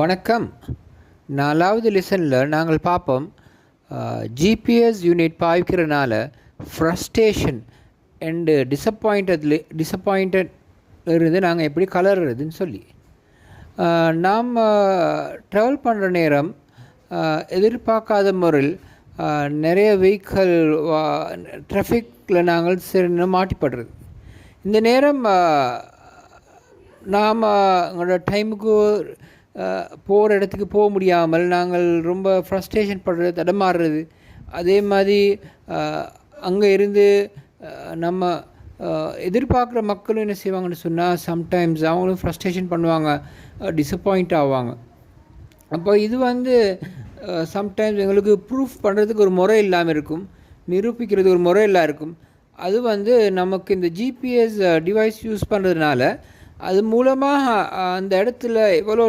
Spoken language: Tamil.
வணக்கம். 4வது லெசனில் நாங்கள் பார்ப்போம் ஜிபிஎஸ் யூனிட் பாய்க்கிறனால ஃப்ரஸ்ட்ரேஷன் அண்டு டிசப்பாயிண்டட் இருந்து நாங்கள் எப்படி கலர்றதுன்னு சொல்லி நாம் ட்ராவல் பண்ணுற நேரம் எதிர்பார்க்காத முறையில் நிறைய வெஹிக்கிள் ட்ராஃபிக்கில் நாங்கள் சிறு மாட்டிப்படுறது. இந்த நேரம் நாம் எங்களோட டைமுக்கு போகிற இடத்துக்கு போக முடியாமல் நாங்கள் ரொம்ப ஃப்ரஸ்ட்ரேஷன் படுறது, தடமாறுறது. அதே மாதிரி அங்கே இருந்து நம்ம எதிர்பார்க்குற மக்களும் என்ன செய்வாங்கன்னு சொன்னால் சம்டைம்ஸ் அவங்களும் ஃப்ரஸ்ட்ரேஷன் பண்ணுவாங்க, டிசப்பாயிண்ட் ஆவாங்க. அப்போ இது சம்டைம்ஸ் எங்களுக்கு ப்ரூஃப் பண்ணுறதுக்கு ஒரு முறை இல்லாமல் இருக்கும், நிரூபிக்கிறதுக்கு ஒரு முறை இல்லாமல் இருக்கும். அது நமக்கு இந்த ஜிபிஎஸ் டிவைஸ் யூஸ் பண்ணுறதுனால அது மூலமாக அந்த இடத்துல எவ்வளோ